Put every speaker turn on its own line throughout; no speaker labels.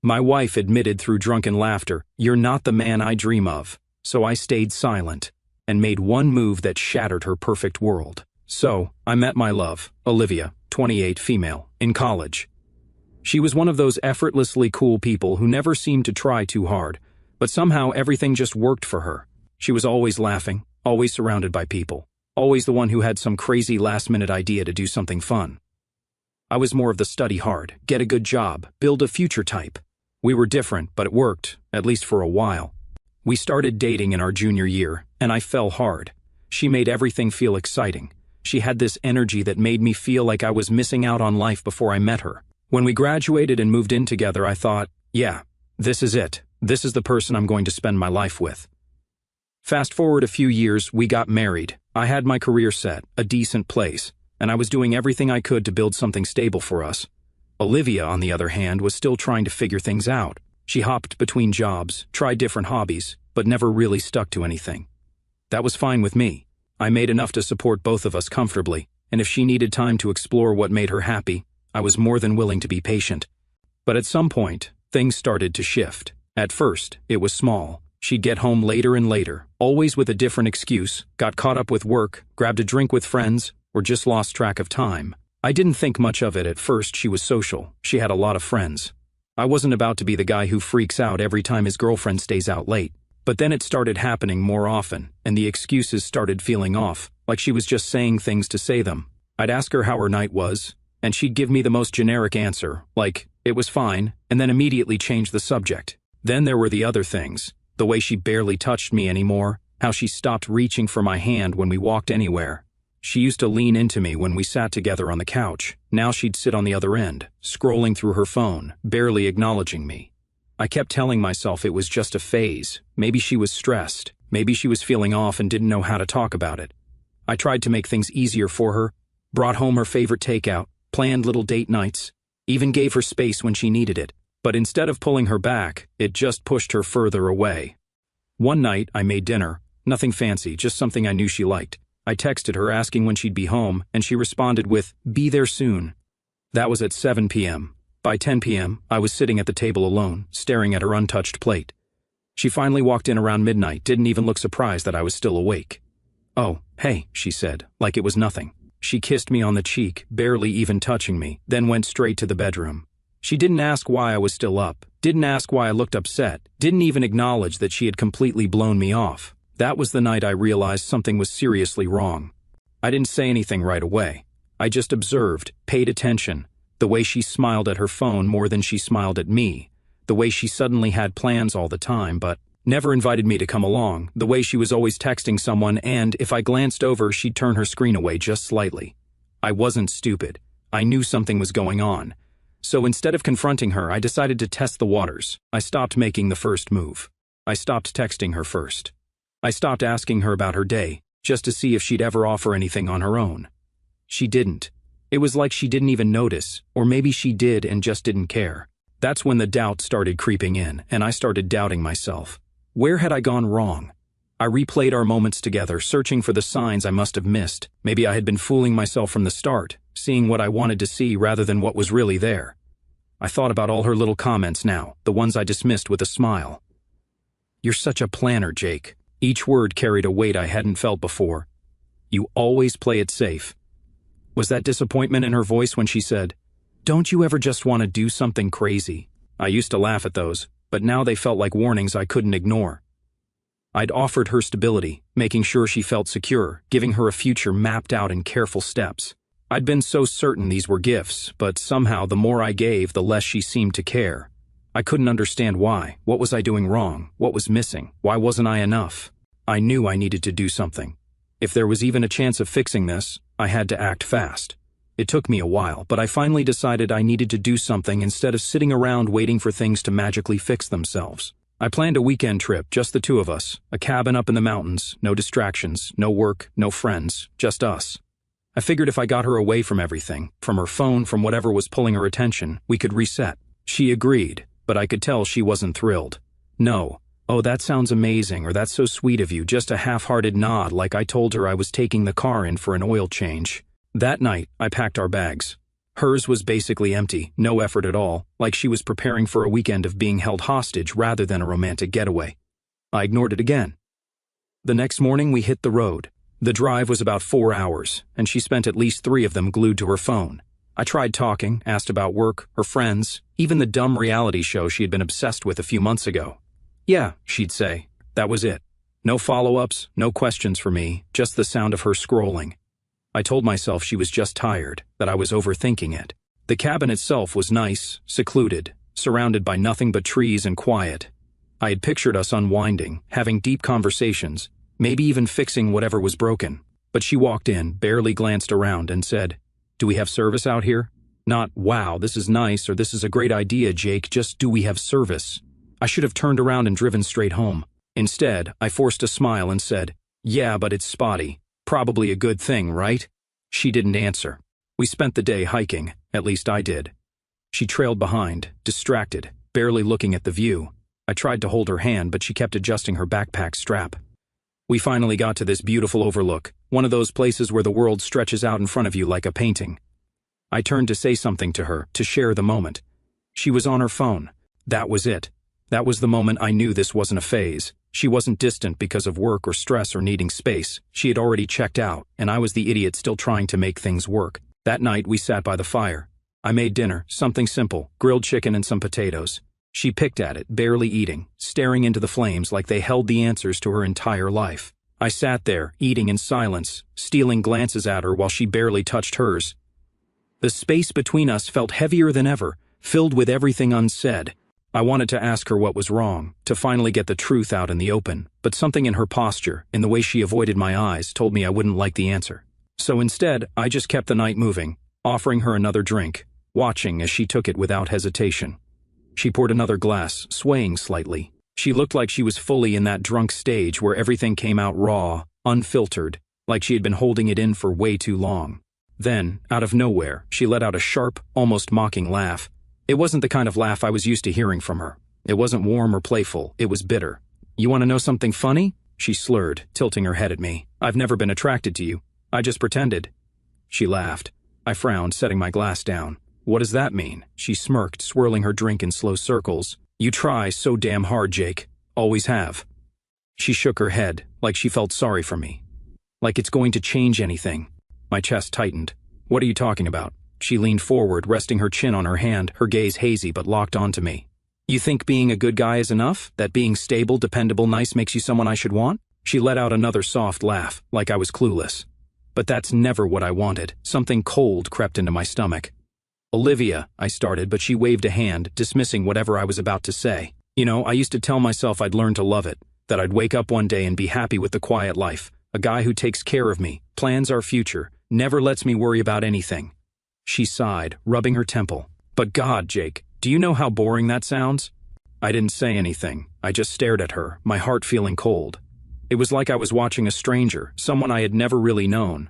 My wife admitted through drunken laughter, "You're not the man I dream of." So I stayed silent and made one move that shattered her perfect world. So, I met my love, Olivia, 28, female, in college. She was one of those effortlessly cool people who never seemed to try too hard, but somehow everything just worked for her. She was always laughing, always surrounded by people, always the one who had some crazy last-minute idea to do something fun. I was more of the study hard, get a good job, build a future type. We were different, but it worked, at least for a while. We started dating in our junior year, and I fell hard. She made everything feel exciting. She had this energy that made me feel like I was missing out on life before I met her. When we graduated and moved in together, I thought, yeah, this is it. This is the person I'm going to spend my life with. Fast forward a few years, we got married. I had my career set, a decent place, and I was doing everything I could to build something stable for us. Olivia, on the other hand, was still trying to figure things out. She hopped between jobs, tried different hobbies, but never really stuck to anything. That was fine with me. I made enough to support both of us comfortably, and if she needed time to explore what made her happy, I was more than willing to be patient. But at some point, things started to shift. At first, it was small. She'd get home later and later, always with a different excuse, got caught up with work, grabbed a drink with friends, or just lost track of time. I didn't think much of it at first. She was social. She had a lot of friends. I wasn't about to be the guy who freaks out every time his girlfriend stays out late. But then it started happening more often, and the excuses started feeling off, like she was just saying things to say them. I'd ask her how her night was, and she'd give me the most generic answer, like, "It was fine," and then immediately change the subject. Then there were the other things, the way she barely touched me anymore, how she stopped reaching for my hand when we walked anywhere. She used to lean into me when we sat together on the couch. Now she'd sit on the other end, scrolling through her phone, barely acknowledging me. I kept telling myself it was just a phase. Maybe she was stressed. Maybe she was feeling off and didn't know how to talk about it. I tried to make things easier for her, brought home her favorite takeout, planned little date nights, even gave her space when she needed it. But instead of pulling her back, it just pushed her further away. One night, I made dinner. Nothing fancy, just something I knew she liked. I texted her asking when she'd be home, and she responded with, "Be there soon." That was at 7 p.m. By 10 p.m., I was sitting at the table alone, staring at her untouched plate. She finally walked in around midnight, didn't even look surprised that I was still awake. "Oh, hey," she said, like it was nothing. She kissed me on the cheek, barely even touching me, then went straight to the bedroom. She didn't ask why I was still up, didn't ask why I looked upset, didn't even acknowledge that she had completely blown me off. That was the night I realized something was seriously wrong. I didn't say anything right away. I just observed, paid attention. The way she smiled at her phone more than she smiled at me. The way she suddenly had plans all the time, but never invited me to come along. The way she was always texting someone, and if I glanced over, she'd turn her screen away just slightly. I wasn't stupid. I knew something was going on. So instead of confronting her, I decided to test the waters. I stopped making the first move. I stopped texting her first. I stopped asking her about her day, just to see if she'd ever offer anything on her own. She didn't. It was like she didn't even notice, or maybe she did and just didn't care. That's when the doubt started creeping in, and I started doubting myself. Where had I gone wrong? I replayed our moments together, searching for the signs I must have missed. Maybe I had been fooling myself from the start, seeing what I wanted to see rather than what was really there. I thought about all her little comments now, the ones I dismissed with a smile. "You're such a planner, Jake." Each word carried a weight I hadn't felt before. "You always play it safe." Was that disappointment in her voice when she said, "Don't you ever just want to do something crazy?" I used to laugh at those, but now they felt like warnings I couldn't ignore. I'd offered her stability, making sure she felt secure, giving her a future mapped out in careful steps. I'd been so certain these were gifts, but somehow the more I gave, the less she seemed to care. I couldn't understand why. What was I doing wrong? What was missing? Why wasn't I enough? I knew I needed to do something. If there was even a chance of fixing this, I had to act fast. It took me a while, but I finally decided I needed to do something instead of sitting around waiting for things to magically fix themselves. I planned a weekend trip, just the two of us, a cabin up in the mountains, no distractions, no work, no friends, just us. I figured if I got her away from everything, from her phone, from whatever was pulling her attention, we could reset. She agreed, but I could tell she wasn't thrilled. No. "Oh, that sounds amazing," or "That's so sweet of you," just a half-hearted nod like I told her I was taking the car in for an oil change. That night, I packed our bags. Hers was basically empty, no effort at all, like she was preparing for a weekend of being held hostage rather than a romantic getaway. I ignored it again. The next morning we hit the road. The drive was about 4 hours, and she spent at least 3 of them glued to her phone. I tried talking, asked about work, her friends, even the dumb reality show she had been obsessed with a few months ago. Yeah, she'd say. That was it. No follow-ups, no questions for me, just the sound of her scrolling. I told myself she was just tired, that I was overthinking it. The cabin itself was nice, secluded, surrounded by nothing but trees and quiet. I had pictured us unwinding, having deep conversations, maybe even fixing whatever was broken. But she walked in, barely glanced around, and said, "Do we have service out here?" Not, "Wow, this is nice," or "This is a great idea, Jake," just, "Do we have service?" I should have turned around and driven straight home. Instead, I forced a smile and said, "Yeah, but it's spotty. Probably a good thing, right?" She didn't answer. We spent the day hiking, at least I did. She trailed behind, distracted, barely looking at the view. I tried to hold her hand, but she kept adjusting her backpack strap. We finally got to this beautiful overlook, one of those places where the world stretches out in front of you like a painting. I turned to say something to her, to share the moment. She was on her phone. That was it. That was the moment I knew this wasn't a phase. She wasn't distant because of work or stress or needing space. She had already checked out, and I was the idiot still trying to make things work. That night, we sat by the fire. I made dinner, something simple, grilled chicken and some potatoes. She picked at it, barely eating, staring into the flames like they held the answers to her entire life. I sat there, eating in silence, stealing glances at her while she barely touched hers. The space between us felt heavier than ever, filled with everything unsaid. I wanted to ask her what was wrong, to finally get the truth out in the open, but something in her posture, in the way she avoided my eyes, told me I wouldn't like the answer. So instead, I just kept the night moving, offering her another drink, watching as she took it without hesitation. She poured another glass, swaying slightly. She looked like she was fully in that drunk stage where everything came out raw, unfiltered, like she had been holding it in for way too long. Then, out of nowhere, she let out a sharp, almost mocking laugh. It wasn't the kind of laugh I was used to hearing from her. It wasn't warm or playful, it was bitter. "You want to know something funny?" She slurred, tilting her head at me. "I've never been attracted to you. I just pretended." She laughed. I frowned, setting my glass down. "What does that mean?" She smirked, swirling her drink in slow circles. "You try so damn hard, Jake. Always have." She shook her head, like she felt sorry for me. "Like it's going to change anything." My chest tightened. "What are you talking about?" She leaned forward, resting her chin on her hand, her gaze hazy but locked onto me. "You think being a good guy is enough? That being stable, dependable, nice makes you someone I should want?" She let out another soft laugh, like I was clueless. "But that's never what I wanted." Something cold crept into my stomach. "Olivia," I started, but she waved a hand, dismissing whatever I was about to say. "You know, I used to tell myself I'd learn to love it, that I'd wake up one day and be happy with the quiet life, a guy who takes care of me, plans our future, never lets me worry about anything." She sighed, rubbing her temple. "But God, Jake, do you know how boring that sounds?" I didn't say anything. I just stared at her, my heart feeling cold. It was like I was watching a stranger, someone I had never really known.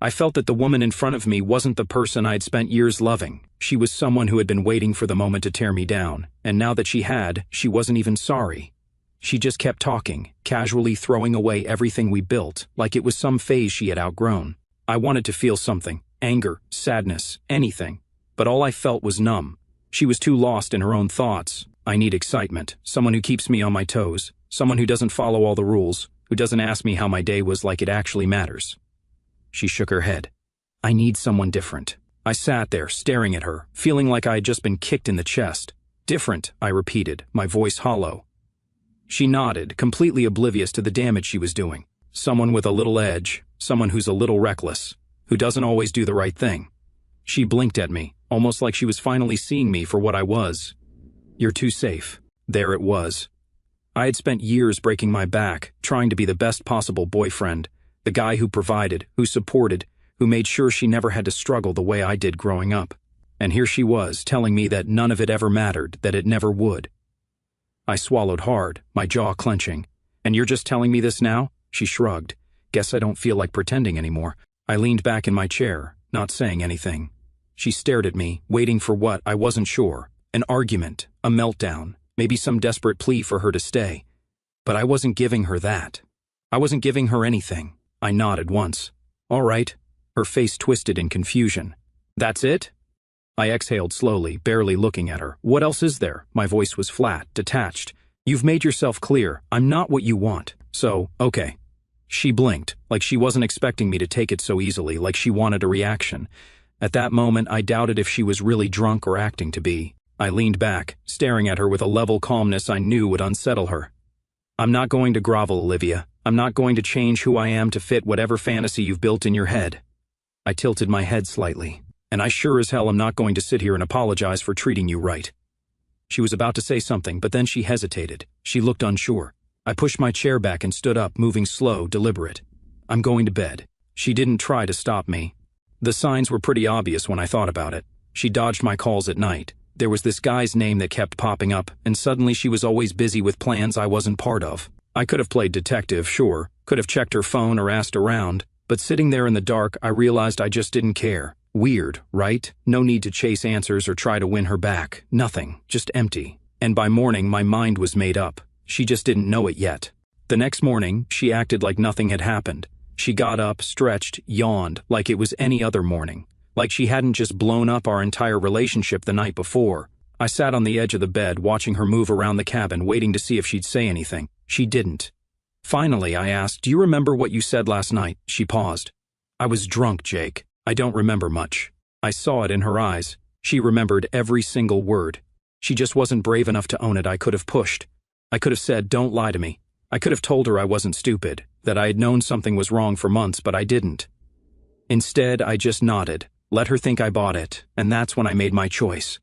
I felt that the woman in front of me wasn't the person I had spent years loving. She was someone who had been waiting for the moment to tear me down, and now that she had, she wasn't even sorry. She just kept talking, casually throwing away everything we built, like it was some phase she had outgrown. I wanted to feel something. Anger, sadness, anything. But all I felt was numb. She was too lost in her own thoughts. I need excitement, someone who keeps me on my toes, someone who doesn't follow all the rules, who doesn't ask me how my day was like it actually matters. She shook her head. "I need someone different." I sat there, staring at her, feeling like I had just been kicked in the chest. "Different," I repeated, my voice hollow. She nodded, completely oblivious to the damage she was doing. "Someone with a little edge, someone who's a little reckless, who doesn't always do the right thing." She blinked at me, almost like she was finally seeing me for what I was. "You're too safe." There it was. I had spent years breaking my back, trying to be the best possible boyfriend, the guy who provided, who supported, who made sure she never had to struggle the way I did growing up. And here she was, telling me that none of it ever mattered, that it never would. I swallowed hard, my jaw clenching. "And you're just telling me this now?" She shrugged. "Guess I don't feel like pretending anymore." I leaned back in my chair, not saying anything. She stared at me, waiting for what, I wasn't sure. An argument, a meltdown, maybe some desperate plea for her to stay. But I wasn't giving her that. I wasn't giving her anything. I nodded once. "All right." Her face twisted in confusion. "That's it?" I exhaled slowly, barely looking at her. What else is there? My voice was flat, detached. You've made yourself clear. I'm not what you want. So, okay. She blinked, like she wasn't expecting me to take it so easily, like she wanted a reaction. At that moment, I doubted if she was really drunk or acting to be. I leaned back, staring at her with a level calmness I knew would unsettle her. I'm not going to grovel, Olivia. I'm not going to change who I am to fit whatever fantasy you've built in your head. I tilted my head slightly. And I sure as hell am not going to sit here and apologize for treating you right. She was about to say something, but then she hesitated. She looked unsure. I pushed my chair back and stood up, moving slow, deliberate. I'm going to bed. She didn't try to stop me. The signs were pretty obvious when I thought about it. She dodged my calls at night. There was this guy's name that kept popping up, and suddenly she was always busy with plans I wasn't part of. I could have played detective, sure, could have checked her phone or asked around, but sitting there in the dark, I realized I just didn't care. Weird, right? No need to chase answers or try to win her back. Nothing. Just empty. And by morning, my mind was made up. She just didn't know it yet. The next morning, she acted like nothing had happened. She got up, stretched, yawned, like it was any other morning. Like she hadn't just blown up our entire relationship the night before. I sat on the edge of the bed, watching her move around the cabin, waiting to see if she'd say anything. She didn't. Finally, I asked, "Do you remember what you said last night?" She paused. "I was drunk, Jake. I don't remember much." I saw it in her eyes. She remembered every single word. She just wasn't brave enough to own it. I could have pushed. I could have said, "Don't lie to me." I could have told her I wasn't stupid, that I had known something was wrong for months, but I didn't. Instead, I just nodded, let her think I bought it, and that's when I made my choice.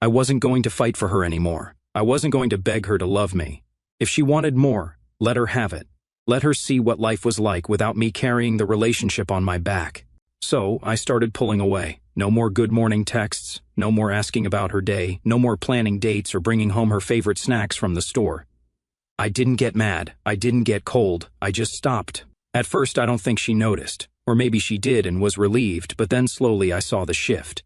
I wasn't going to fight for her anymore. I wasn't going to beg her to love me. If she wanted more, let her have it. Let her see what life was like without me carrying the relationship on my back. So, I started pulling away. No more good morning texts, no more asking about her day, no more planning dates or bringing home her favorite snacks from the store. I didn't get mad, I didn't get cold, I just stopped. At first I don't think she noticed, or maybe she did and was relieved, but then slowly I saw the shift.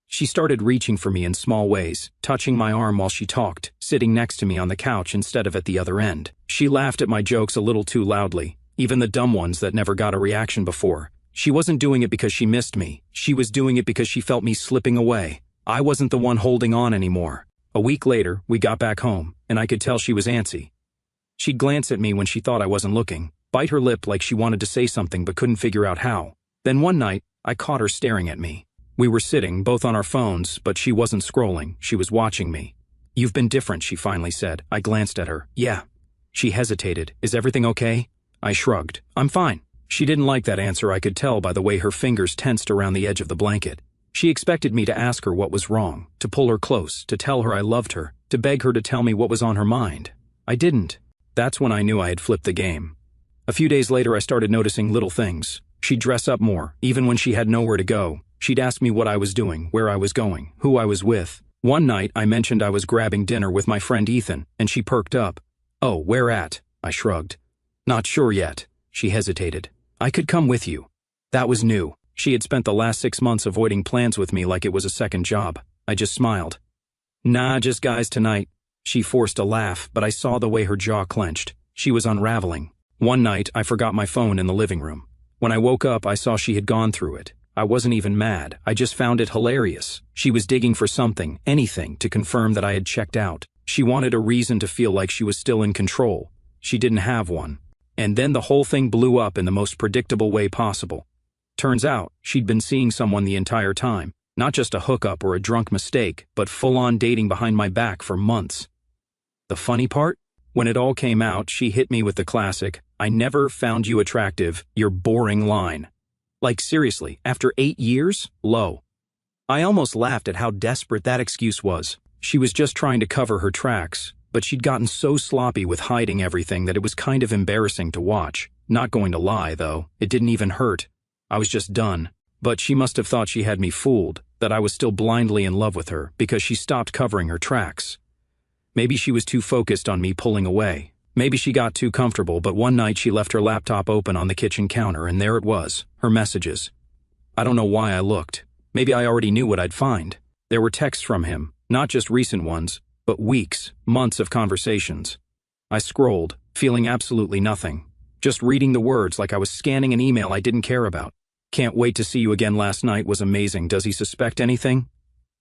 She started reaching for me in small ways, touching my arm while she talked, sitting next to me on the couch instead of at the other end. She laughed at my jokes a little too loudly, even the dumb ones that never got a reaction before. She wasn't doing it because she missed me. She was doing it because she felt me slipping away. I wasn't the one holding on anymore. A week later, we got back home, and I could tell she was antsy. She'd glance at me when she thought I wasn't looking, bite her lip like she wanted to say something but couldn't figure out how. Then one night, I caught her staring at me. We were sitting, both on our phones, but she wasn't scrolling. She was watching me. "You've been different," she finally said. I glanced at her. "Yeah." She hesitated. "Is everything okay?" I shrugged. "I'm fine." She didn't like that answer. I could tell by the way her fingers tensed around the edge of the blanket. She expected me to ask her what was wrong, to pull her close, to tell her I loved her, to beg her to tell me what was on her mind. I didn't. That's when I knew I had flipped the game. A few days later, I started noticing little things. She'd dress up more, even when she had nowhere to go. She'd ask me what I was doing, where I was going, who I was with. One night, I mentioned I was grabbing dinner with my friend Ethan, and she perked up. "Oh, where at?" I shrugged. "Not sure yet." She hesitated. "I could come with you." That was new. She had spent the last 6 months avoiding plans with me like it was a second job. I just smiled. "Nah, just guys tonight." She forced a laugh, but I saw the way her jaw clenched. She was unraveling. One night, I forgot my phone in the living room. When I woke up, I saw she had gone through it. I wasn't even mad. I just found it hilarious. She was digging for something, anything, to confirm that I had checked out. She wanted a reason to feel like she was still in control. She didn't have one. And then the whole thing blew up in the most predictable way possible. Turns out, she'd been seeing someone the entire time. Not just a hookup or a drunk mistake, but full-on dating behind my back for months. The funny part? When it all came out, she hit me with the classic, "I never found you attractive, you're boring" line. Like seriously, after 8 years? Low. I almost laughed at how desperate that excuse was. She was just trying to cover her tracks, but she'd gotten so sloppy with hiding everything that it was kind of embarrassing to watch. Not going to lie, though, it didn't even hurt. I was just done. But she must have thought she had me fooled, that I was still blindly in love with her, because she stopped covering her tracks. Maybe she was too focused on me pulling away. Maybe she got too comfortable, but one night she left her laptop open on the kitchen counter, and there it was, her messages. I don't know why I looked. Maybe I already knew what I'd find. There were texts from him, not just recent ones, but weeks, months of conversations. I scrolled, feeling absolutely nothing. Just reading the words like I was scanning an email I didn't care about. "Can't wait to see you again last night was amazing. Does he suspect anything?"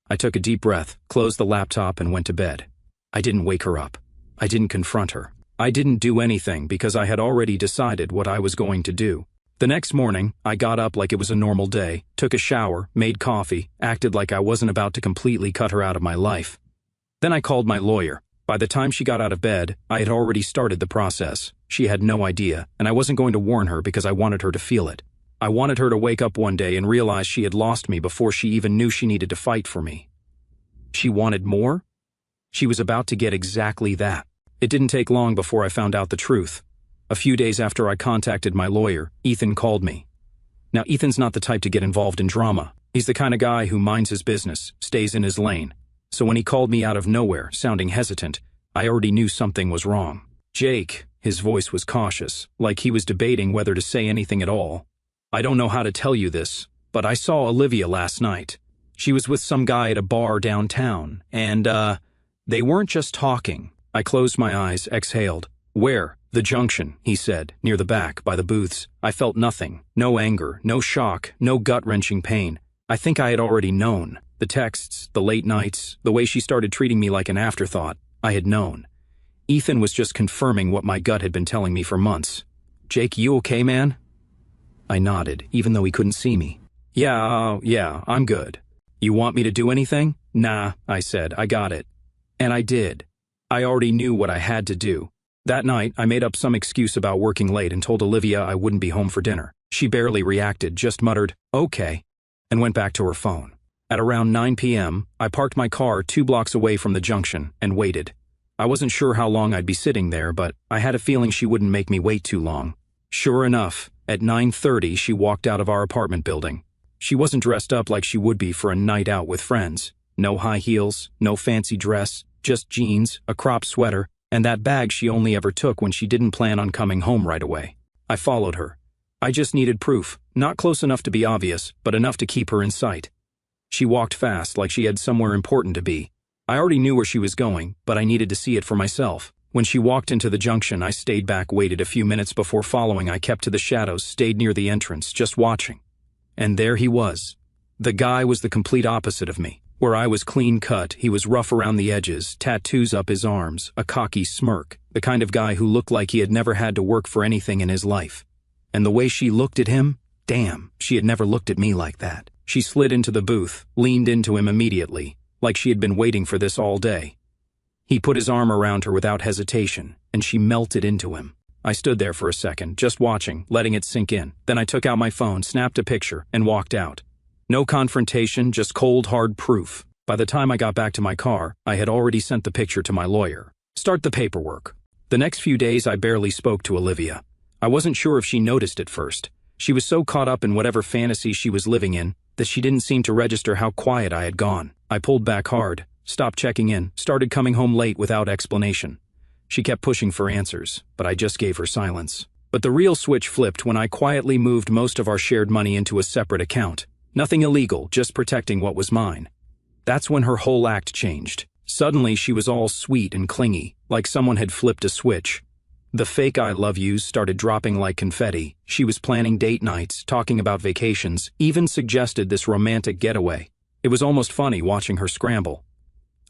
I took a deep breath, closed the laptop, and went to bed. I didn't wake her up. I didn't confront her. I didn't do anything because I had already decided what I was going to do. The next morning, I got up like it was a normal day, took a shower, made coffee, acted like I wasn't about to completely cut her out of my life. Then I called my lawyer. By the time she got out of bed, I had already started the process. She had no idea, and I wasn't going to warn her because I wanted her to feel it. I wanted her to wake up one day and realize she had lost me before she even knew she needed to fight for me. She wanted more? She was about to get exactly that. It didn't take long before I found out the truth. A few days after I contacted my lawyer, Ethan called me. Now, Ethan's not the type to get involved in drama. He's the kind of guy who minds his business, stays in his lane. So when he called me out of nowhere, sounding hesitant, I already knew something was wrong. "Jake," his voice was cautious, like he was debating whether to say anything at all. "I don't know how to tell you this, but I saw Olivia last night. She was with some guy at a bar downtown, and, they weren't just talking." I closed my eyes, exhaled. "Where?" "The Junction," he said, "near the back, by the booths." I felt nothing. No anger, no shock, no gut-wrenching pain. I think I had already known. The texts, the late nights, the way she started treating me like an afterthought, I had known. Ethan was just confirming what my gut had been telling me for months. "Jake, you okay, man?" I nodded, even though he couldn't see me. Yeah, I'm good." "You want me to do anything?" "Nah," I said, "I got it." And I did. I already knew what I had to do. That night, I made up some excuse about working late and told Olivia I wouldn't be home for dinner. She barely reacted, just muttered, "Okay," and went back to her phone. At around 9 p.m., I parked my car 2 blocks away from the Junction and waited. I wasn't sure how long I'd be sitting there, but I had a feeling she wouldn't make me wait too long. Sure enough, at 9:30 she walked out of our apartment building. She wasn't dressed up like she would be for a night out with friends. No high heels, no fancy dress, just jeans, a crop sweater, and that bag she only ever took when she didn't plan on coming home right away. I followed her. I just needed proof, not close enough to be obvious, but enough to keep her in sight. She walked fast, like she had somewhere important to be. I already knew where she was going, but I needed to see it for myself. When she walked into the Junction, I stayed back, waited a few minutes before following. I kept to the shadows, stayed near the entrance, just watching. And there he was. The guy was the complete opposite of me. Where I was clean-cut, he was rough around the edges, tattoos up his arms, a cocky smirk, the kind of guy who looked like he had never had to work for anything in his life. And the way she looked at him, damn, she had never looked at me like that. She slid into the booth, leaned into him immediately, like she had been waiting for this all day. He put his arm around her without hesitation, and she melted into him. I stood there for a second, just watching, letting it sink in. Then I took out my phone, snapped a picture, and walked out. No confrontation, just cold, hard proof. By the time I got back to my car, I had already sent the picture to my lawyer. Start the paperwork. The next few days, I barely spoke to Olivia. I wasn't sure if she noticed at first. She was so caught up in whatever fantasy she was living in that she didn't seem to register how quiet I had gone. I pulled back hard, stopped checking in, started coming home late without explanation. She kept pushing for answers, but I just gave her silence. But the real switch flipped when I quietly moved most of our shared money into a separate account. Nothing illegal, just protecting what was mine. That's when her whole act changed. Suddenly she was all sweet and clingy, like someone had flipped a switch. The fake I love yous started dropping like confetti. She was planning date nights, talking about vacations, even suggested this romantic getaway. It was almost funny watching her scramble.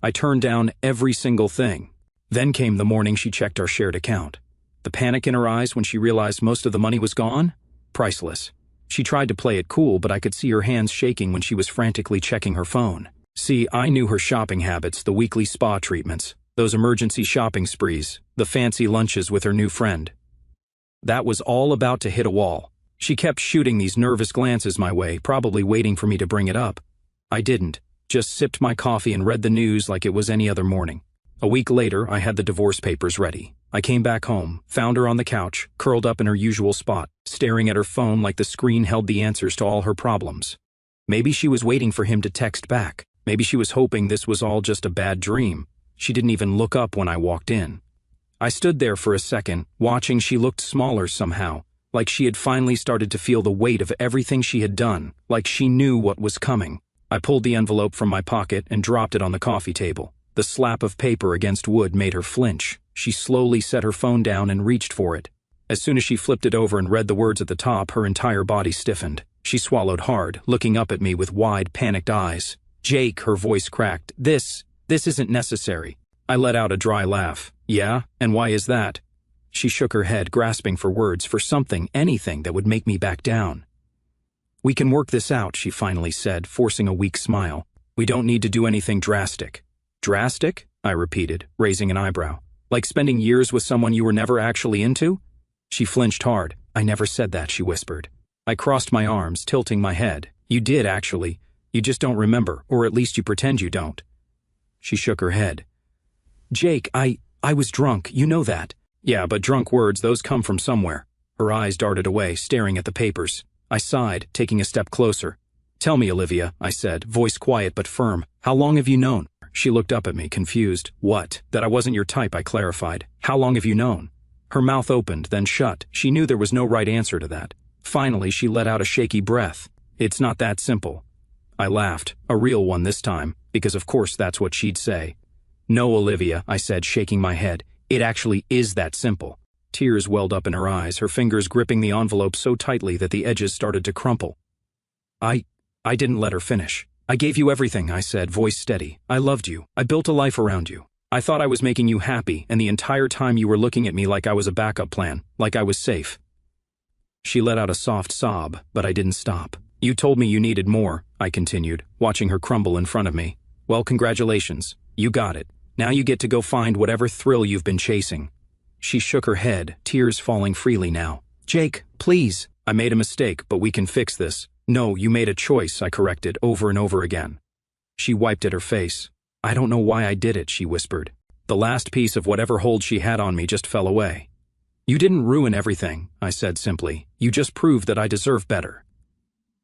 I turned down every single thing. Then came the morning she checked our shared account. The panic in her eyes when she realized most of the money was gone? Priceless. She tried to play it cool, but I could see her hands shaking when she was frantically checking her phone. See, I knew her shopping habits, the weekly spa treatments, those emergency shopping sprees, the fancy lunches with her new friend. That was all about to hit a wall. She kept shooting these nervous glances my way, probably waiting for me to bring it up. I didn't, just sipped my coffee and read the news like it was any other morning. A week later, I had the divorce papers ready. I came back home, found her on the couch, curled up in her usual spot, staring at her phone like the screen held the answers to all her problems. Maybe she was waiting for him to text back. Maybe she was hoping this was all just a bad dream. She didn't even look up when I walked in. I stood there for a second, watching. She looked smaller somehow, like she had finally started to feel the weight of everything she had done, like she knew what was coming. I pulled the envelope from my pocket and dropped it on the coffee table. The slap of paper against wood made her flinch. She slowly set her phone down and reached for it. As soon as she flipped it over and read the words at the top, her entire body stiffened. She swallowed hard, looking up at me with wide, panicked eyes. Jake, her voice cracked. This isn't necessary. I let out a dry laugh. Yeah? And why is that? She shook her head, grasping for words, for something, anything that would make me back down. We can work this out, she finally said, forcing a weak smile. We don't need to do anything drastic. Drastic? I repeated, raising an eyebrow. Like spending years with someone you were never actually into? She flinched hard. I never said that, she whispered. I crossed my arms, tilting my head. You did, actually. You just don't remember, or at least you pretend you don't. She shook her head. Jake, I was drunk, you know that. Yeah, but drunk words, those come from somewhere. Her eyes darted away, staring at the papers. I sighed, taking a step closer. Tell me, Olivia, I said, voice quiet but firm. How long have you known? She looked up at me, confused. What? That I wasn't your type, I clarified. How long have you known? Her mouth opened, then shut. She knew there was no right answer to that. Finally, she let out a shaky breath. It's not that simple. I laughed, a real one this time, because of course that's what she'd say. No, Olivia, I said, shaking my head. It actually is that simple. Tears welled up in her eyes, her fingers gripping the envelope so tightly that the edges started to crumple. I didn't let her finish. I gave you everything, I said, voice steady. I loved you. I built a life around you. I thought I was making you happy, and the entire time you were looking at me like I was a backup plan, like I was safe. She let out a soft sob, but I didn't stop. You told me you needed more, I continued, watching her crumble in front of me. Well, congratulations. You got it. Now you get to go find whatever thrill you've been chasing. She shook her head, tears falling freely now. Jake, please. I made a mistake, but we can fix this. No, you made a choice, I corrected over and over again. She wiped at her face. I don't know why I did it, she whispered. The last piece of whatever hold she had on me just fell away. You didn't ruin everything, I said simply. You just proved that I deserve better.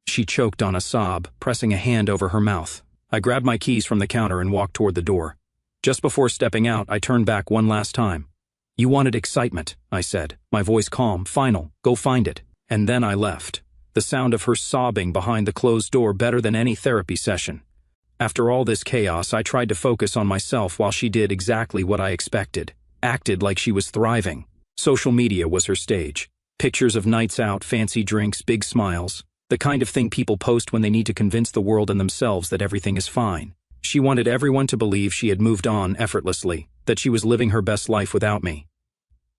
She choked on a sob, pressing a hand over her mouth. I grabbed my keys from the counter and walked toward the door. Just before stepping out, I turned back one last time. You wanted excitement, I said, my voice calm, final, go find it. And then I left. The sound of her sobbing behind the closed door better than any therapy session. After all this chaos, I tried to focus on myself while she did exactly what I expected. Acted like she was thriving. Social media was her stage. Pictures of nights out, fancy drinks, big smiles. The kind of thing people post when they need to convince the world and themselves that everything is fine. She wanted everyone to believe she had moved on effortlessly, that she was living her best life without me.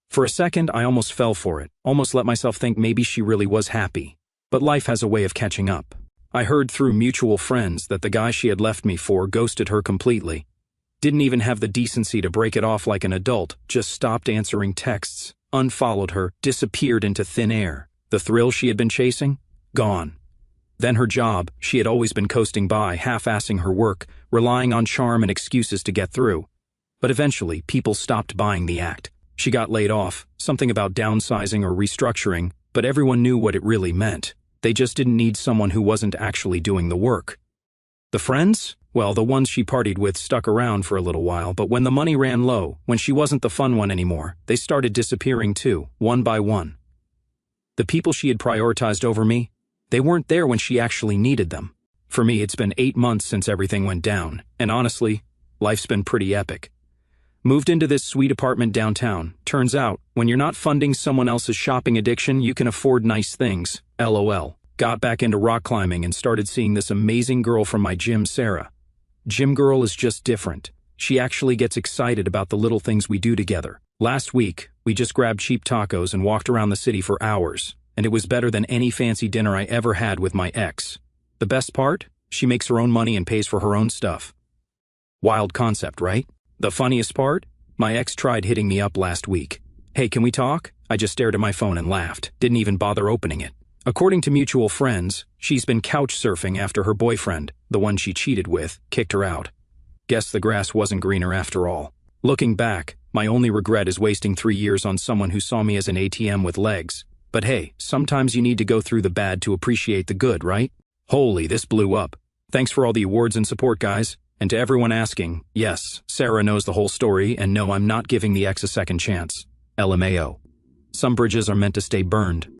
For a second, I almost fell for it, almost let myself think maybe she really was happy. But life has a way of catching up. I heard through mutual friends that the guy she had left me for ghosted her completely. Didn't even have the decency to break it off like an adult, just stopped answering texts, unfollowed her, disappeared into thin air. The thrill she had been chasing? Gone. Then her job, she had always been coasting by, half-assing her work, relying on charm and excuses to get through. But eventually, people stopped buying the act. She got laid off, something about downsizing or restructuring, but everyone knew what it really meant. They just didn't need someone who wasn't actually doing the work. The friends? Well, the ones she partied with stuck around for a little while, but when the money ran low, when she wasn't the fun one anymore, they started disappearing too, one by one. The people she had prioritized over me, they weren't there when she actually needed them. For me, it's been 8 months since everything went down, and honestly, life's been pretty epic. Moved into this sweet apartment downtown. Turns out, when you're not funding someone else's shopping addiction, you can afford nice things. LOL. Got back into rock climbing and started seeing this amazing girl from my gym, Sarah. Gym girl is just different. She actually gets excited about the little things we do together. Last week, we just grabbed cheap tacos and walked around the city for hours, and it was better than any fancy dinner I ever had with my ex. The best part? She makes her own money and pays for her own stuff. Wild concept, right? The funniest part? My ex tried hitting me up last week. Hey, can we talk? I just stared at my phone and laughed. Didn't even bother opening it. According to mutual friends, she's been couch surfing after her boyfriend, the one she cheated with, kicked her out. Guess the grass wasn't greener after all. Looking back, my only regret is wasting 3 years on someone who saw me as an ATM with legs. But hey, sometimes you need to go through the bad to appreciate the good, right? Holy, this blew up. Thanks for all the awards and support, guys. And to everyone asking, yes, Sarah knows the whole story, and no, I'm not giving the ex a second chance. LMAO. Some bridges are meant to stay burned.